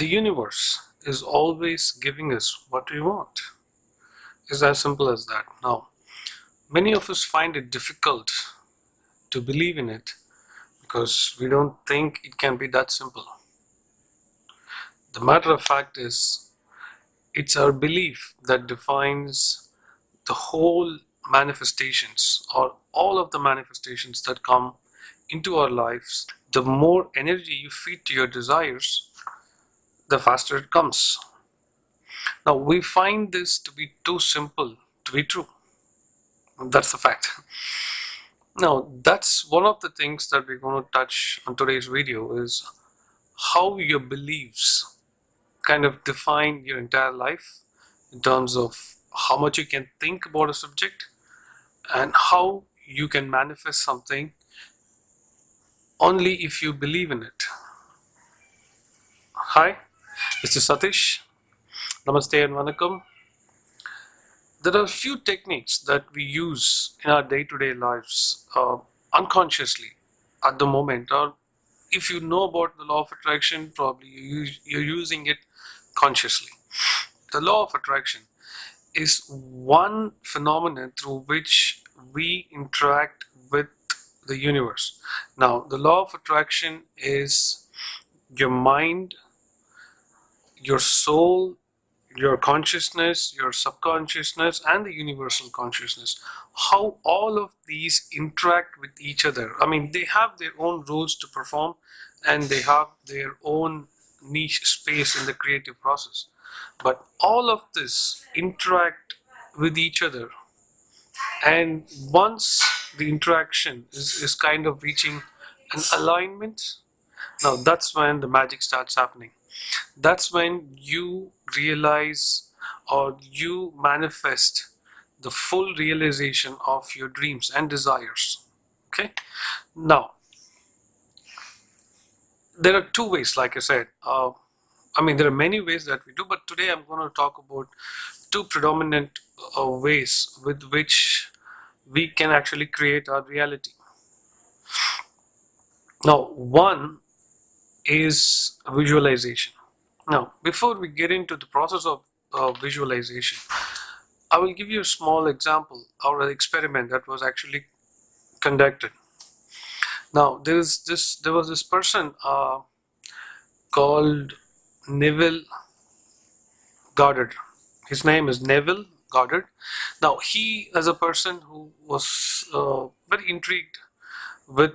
The universe is always giving us what we want. It's as simple as that. Now, many of us find it difficult to believe in it because we don't think it can be that simple. The matter of fact is, it's our belief that defines the whole manifestations or all of the manifestations that come into our lives. The more energy you feed to your desires, the faster it comes. Now, we find this to be too simple to be true. That's the fact. Now, that's one of the things that we're going to touch on today's video, is how your beliefs kind of define your entire life in terms of how much you can think about a subject and how you can manifest something only if you believe in it. Hi, this is Satish. Namaste and Vanakkam. There are a few techniques that we use in our day-to-day lives unconsciously at the moment, or if you know about the law of attraction, probably you're using it consciously. The law of attraction is one phenomenon through which we interact with the universe. Now, the law of attraction is your mind, your soul, your consciousness, your subconsciousness, and the universal consciousness. How all of these interact with each other. I mean, they have their own roles to perform and they have their own niche space in the creative process. But all of this interact with each other, and once the interaction is kind of reaching an alignment, now that's when the magic starts happening. That's when you realize or you manifest the full realization of your dreams and desires. Okay, now there are two ways, like I said. There are many ways that we do, but today I'm going to talk about two predominant ways with which we can actually create our reality. Now, one is visualization. Now, before we get into the process of visualization, I will give you a small example or an experiment that was actually conducted. Now, there was this person called Neville Goddard. His name is Neville Goddard. Now, he, as a person who was very intrigued with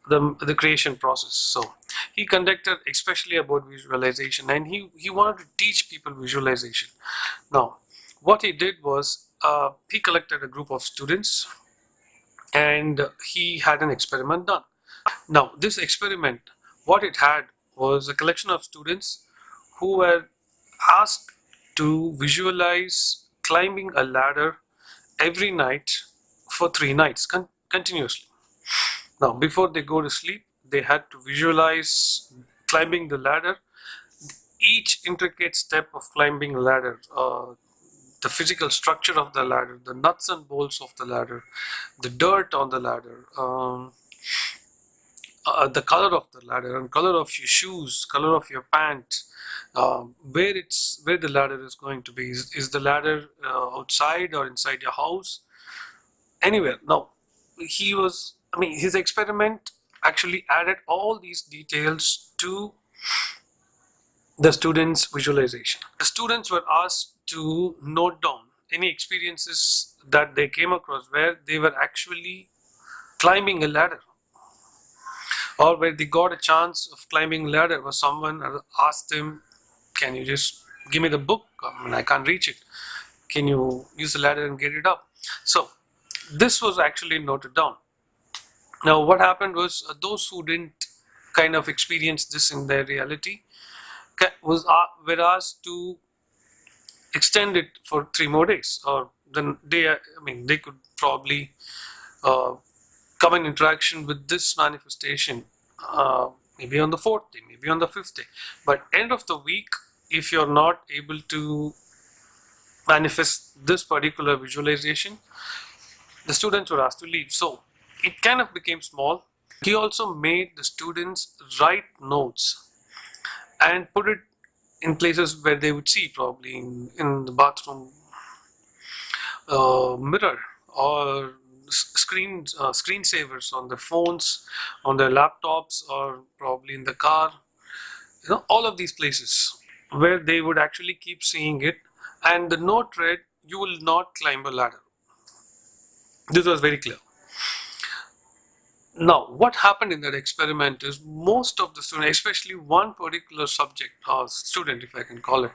the creation process, so he conducted especially about visualization, and he wanted to teach people visualization. Now, what he did was he collected a group of students and he had an experiment done. Now, this experiment, what it had was a collection of students who were asked to visualize climbing a ladder every night for 3 nights continuously. Now, before they go to sleep, they had to visualize climbing the ladder, each intricate step of climbing a ladder, the physical structure of the ladder, the nuts and bolts of the ladder, the dirt on the ladder, the color of the ladder, and color of your shoes, color of your pant, where the ladder is going to be. Is the ladder outside or inside your house? Anywhere. Now, his experiment actually added all these details to the students' visualization. The students were asked to note down any experiences that they came across where they were actually climbing a ladder, or where they got a chance of climbing a ladder, where someone asked them, can you just give me the book? I can't reach it. Can you use the ladder and get it up? So this was actually noted down. Now, what happened was those who didn't kind of experience this in their reality were asked to extend it for 3 more days, or then they could probably come in interaction with this manifestation maybe on the 4th day, maybe on the 5th day. But end of the week, if you're not able to manifest this particular visualization, the students were asked to leave. So it kind of became small. He also made the students write notes and put it in places where they would see, probably in the bathroom mirror, or screensavers on their phones, on their laptops, or probably in the car. All of these places where they would actually keep seeing it, and the note read, "You will not climb a ladder." This was very clear. Now, what happened in that experiment is most of the students, especially one particular subject or student, if I can call it,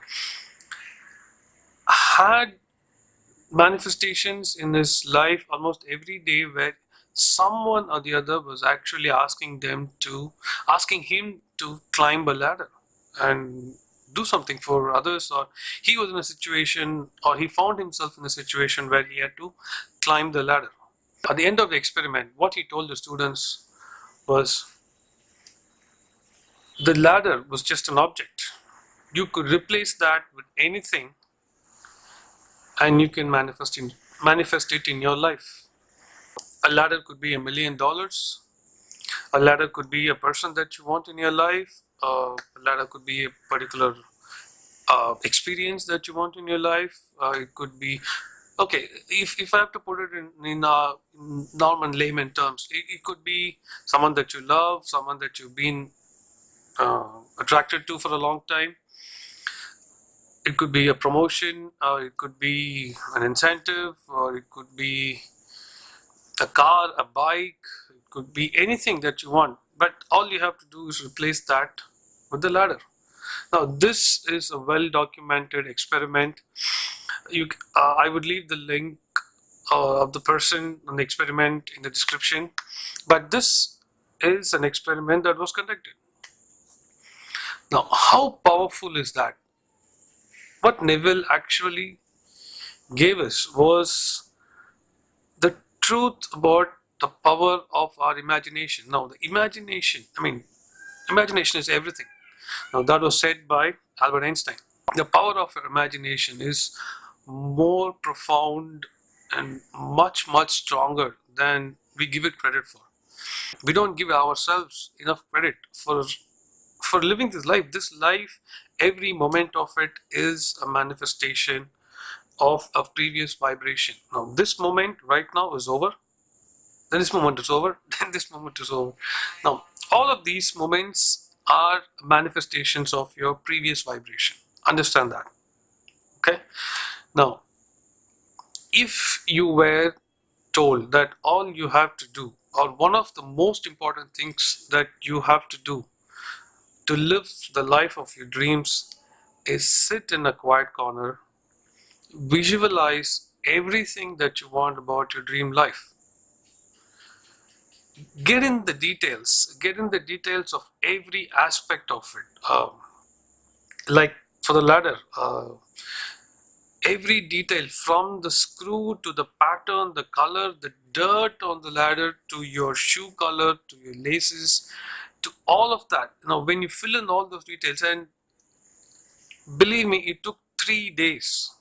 had manifestations in his life almost every day where someone or the other was actually asking him to climb a ladder and do something for others, or he was in a situation, or he found himself in a situation where he had to climb the ladder. At the end of the experiment, what he told the students was, the ladder was just an object. You could replace that with anything, and you can manifest it in your life. A ladder could be $1 million. A ladder could be a person that you want in your life. A ladder could be a particular experience that you want in your life. It could be, okay, if I have to put it in normal layman terms, it could be someone that you love, someone that you've been attracted to for a long time. It could be a promotion, it could be an incentive, or it could be a car, a bike, it could be anything that you want. But all you have to do is replace that with the ladder. Now, this is a well-documented experiment. I would leave the link of the person on the experiment in the description. But this is an experiment that was conducted. Now, how powerful is that? What Neville actually gave us was the truth about the power of our imagination. Now, the imagination, imagination is everything. Now, that was said by Albert Einstein. The power of our imagination is more profound and much, much stronger than we give it credit for. We don't give ourselves enough credit for living this life. This life, every moment of it is a manifestation of a previous vibration. Now, this moment right now is over, then this moment is over, then this moment is over. Now, all of these moments are manifestations of your previous vibration. Understand that. Okay? Now, if you were told that all you have to do, or one of the most important things that you have to do to live the life of your dreams is sit in a quiet corner, visualize everything that you want about your dream life. Get in the details of every aspect of it. Like for the ladder, every detail from the screw to the pattern, the color, the dirt on the ladder, to your shoe color, to your laces, to all of that. Now, when you fill in all those details, and believe me, it took 3 days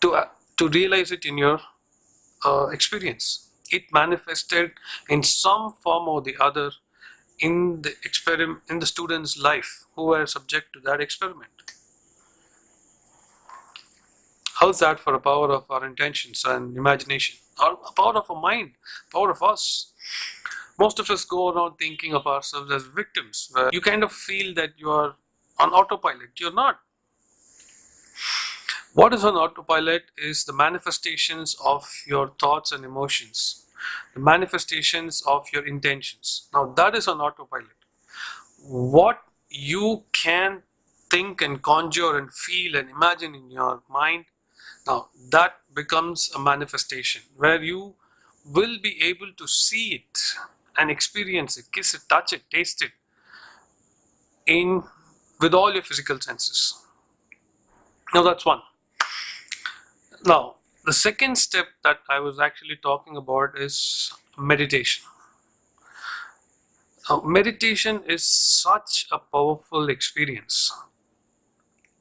to realize it in your experience. It manifested in some form or the other in the student's life who were subject to that experiment. How's that for a power of our intentions and imagination, or a power of a mind, power of us? Most of us go around thinking of ourselves as victims, where you kind of feel that you are on autopilot. You're not. What is on autopilot is the manifestations of your thoughts and emotions, the manifestations of your intentions. Now, that is on autopilot. What you can think and conjure and feel and imagine in your mind, now that becomes a manifestation where you will be able to see it and experience it, kiss it, touch it, taste it with all your physical senses. Now, that's one. Now, the second step that I was actually talking about is meditation. Now, meditation is such a powerful experience.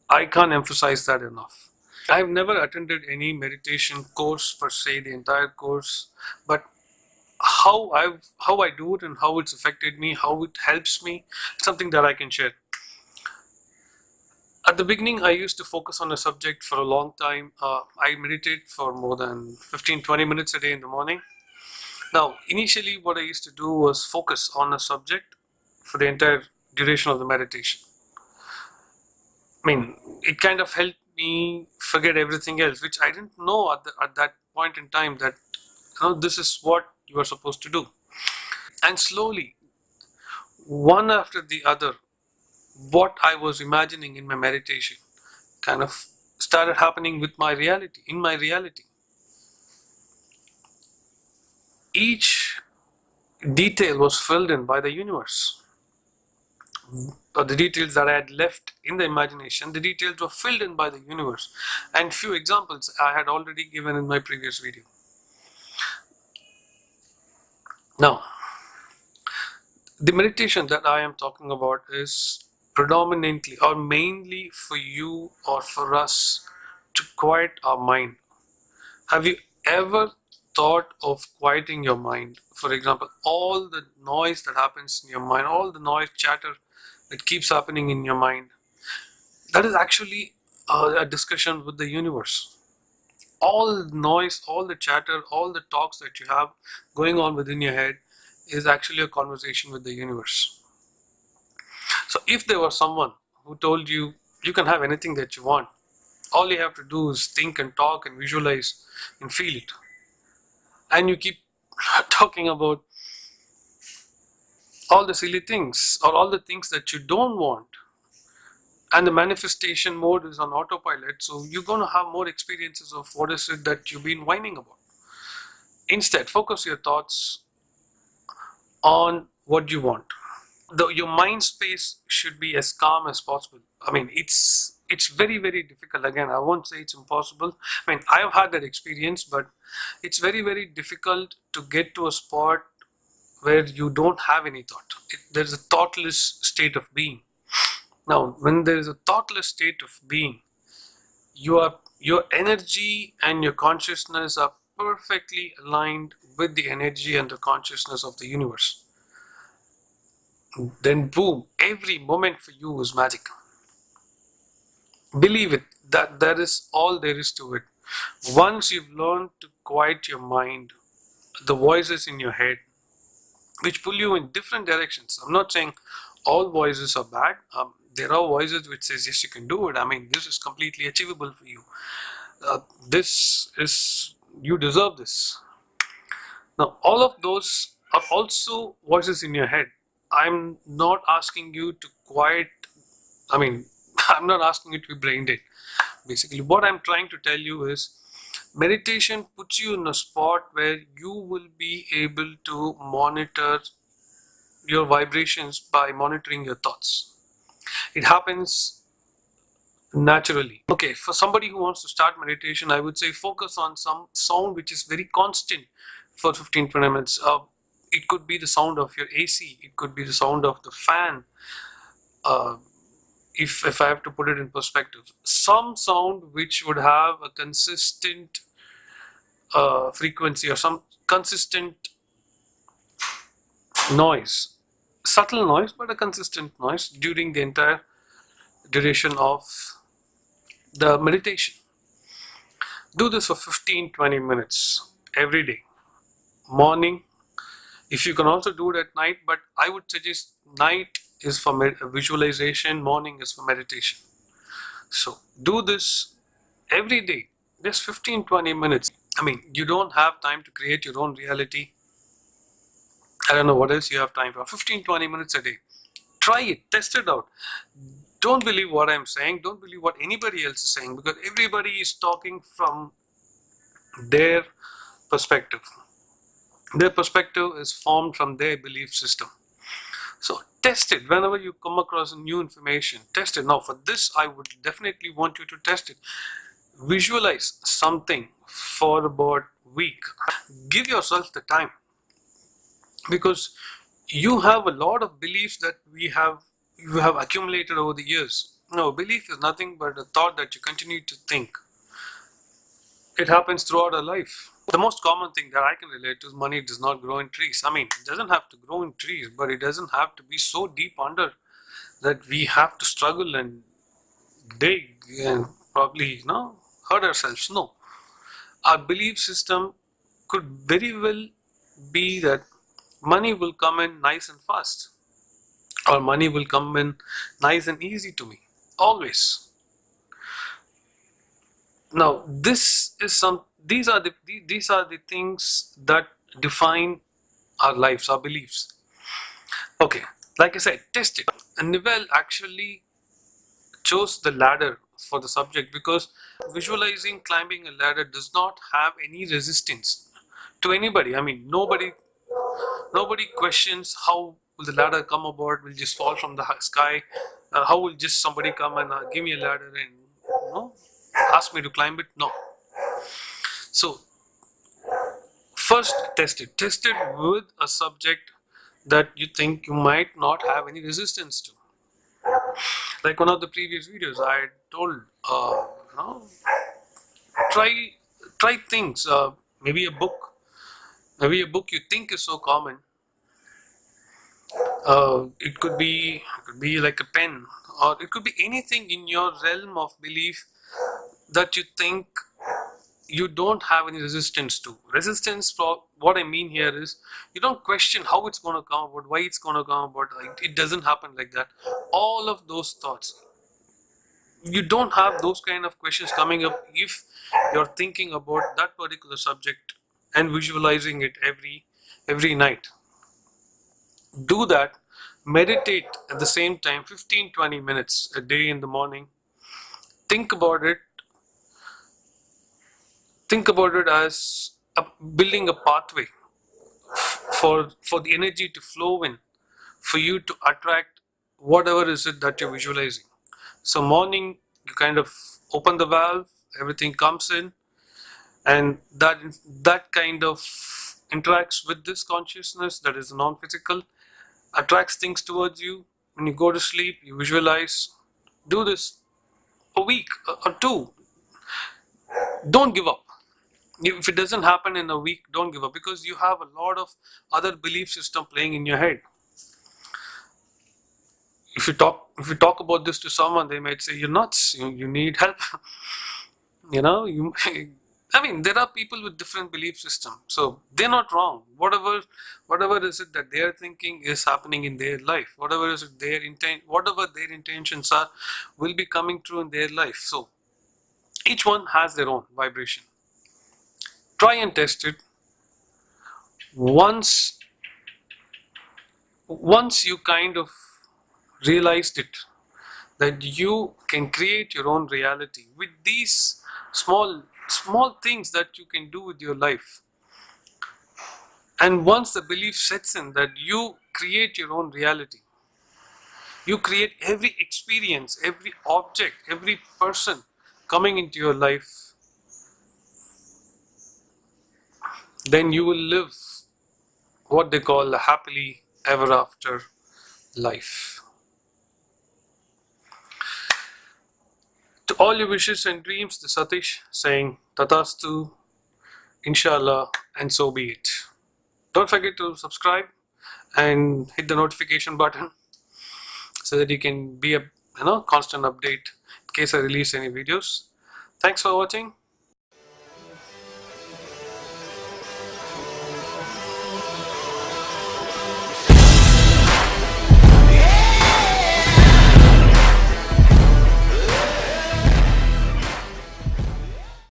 I can't emphasize that enough. I've never attended any meditation course per se, the entire course, but how I do it and how it's affected me, how it helps me, something that I can share. At the beginning, I used to focus on a subject for a long time. I meditate for more than 15-20 minutes a day in the morning. Now, initially, what I used to do was focus on a subject for the entire duration of the meditation. I mean, it kind of helped me forget everything else, which I didn't know at that point in time that this is what you are supposed to do. And slowly, one after the other, what I was imagining in my meditation kind of started happening with my reality, in my reality. Each detail was filled in by the universe. The details that I had left in the imagination, the details were filled in by the universe. And few examples I had already given in my previous video. Now, the meditation that I am talking about is predominantly or mainly for you or for us to quiet our mind. Have you ever thought of quieting your mind? For example, all the noise that happens in your mind, all the noise, chatter that keeps happening in your mind, that is actually a discussion with the universe. All the noise, all the chatter, all the talks that you have going on within your head is actually a conversation with the universe. So if there was someone who told you you can have anything that you want, all you have to do is think and talk and visualize and feel it, and you keep talking about all the silly things or all the things that you don't want, and the manifestation mode is on autopilot, so you're going to have more experiences of what is it that you've been whining about. Instead, focus your thoughts on what you want. Your mind space should be as calm as possible. I mean, it's very, very difficult. Again, I won't say it's impossible. I mean, I have had that experience, but it's very, very difficult to get to a spot where you don't have any thought. There's a thoughtless state of being. Now, when there is a thoughtless state of being, your energy and your consciousness are perfectly aligned with the energy and the consciousness of the universe. Then boom, every moment for you is magic. Believe it, that is all there is to it. Once you've learned to quiet your mind, the voices in your head, which pull you in different directions. I'm not saying all voices are bad. There are voices which says yes, you can do it. I mean, this is completely achievable for you. You deserve this. Now, all of those are also voices in your head. I'm not asking you to quiet, I mean, I'm not asking you to be brain dead. Basically, what I'm trying to tell you is meditation puts you in a spot where you will be able to monitor your vibrations by monitoring your thoughts. It happens naturally. Okay, for somebody who wants to start meditation, I would say focus on some sound which is very constant for 15-20 minutes. It could be the sound of your AC, it could be the sound of the fan. If I have to put it in perspective, some sound which would have a consistent frequency or some consistent noise, subtle noise, but a consistent noise during the entire duration of the meditation. Do this for 15-20 minutes every day, morning. If you can also do it at night, but I would suggest night is for visualization, morning is for meditation. So do this every day, just 15-20 minutes. I mean, you don't have time to create your own reality. I don't know what else you have time for. 15-20 minutes a day. Try it, test it out. Don't believe what I'm saying, don't believe what anybody else is saying, because everybody is talking from their perspective. Their perspective is formed from their belief system. So test it whenever you come across new information. Test it. Now for this, I would definitely want you to test it. Visualize something for about a week. Give yourself the time, because you have a lot of beliefs that you have accumulated over the years. No, belief is nothing but a thought that you continue to think. It happens throughout our life. The most common thing that I can relate to is money does not grow in trees. I mean, it doesn't have to grow in trees, but it doesn't have to be so deep under that we have to struggle and dig and probably hurt ourselves. No, our belief system could very well be that money will come in nice and fast, or money will come in nice and easy to me, always. Now these are the things that define our lives, our beliefs. Okay, like I said, test it. And Nivelle actually chose the ladder for the subject because visualizing climbing a ladder does not have any resistance to anybody. I mean, nobody questions how will the ladder come about, will just fall from the sky, how will just somebody come and give me a ladder and ask me to climb it. No. So first test it with a subject that you think you might not have any resistance to. Like one of the previous videos I told, try things, maybe a book you think is so common. It could be like a pen, or it could be anything in your realm of belief that you think you don't have any resistance to. Resistance, for what I mean here is, you don't question how it's going to come about, why it's going to come about. It doesn't happen like that. All of those thoughts, you don't have those kind of questions coming up if you're thinking about that particular subject and visualizing it every night. Do that. Meditate at the same time, 15-20 minutes a day in the morning. Think about it as building a pathway for the energy to flow in, for you to attract whatever is it that you're visualizing. So morning, you kind of open the valve, everything comes in, and that kind of interacts with this consciousness that is non-physical, attracts things towards you. When you go to sleep, you visualize. Do this a week or two. Don't give up. If it doesn't happen in a week, don't give up, because you have a lot of other belief system playing in your head. If you talk about this to someone, they might say you're nuts, you need help. I mean, there are people with different belief system, so they're not wrong. Whatever is it that they're thinking is happening in their life, whatever their intentions are, will be coming true in their life. So each one has their own vibration. Try and test it. Once you kind of realized it, that you can create your own reality with these small things that you can do with your life, and once the belief sets in that you create your own reality, you create every experience, every object, every person coming into your life, then you will live what they call a happily ever after life. To all your wishes and dreams, the Satish saying Tatastu, Inshallah, and so be it. Don't forget to subscribe and hit the notification button so that you can be a constant update in case I release any videos. Thanks for watching.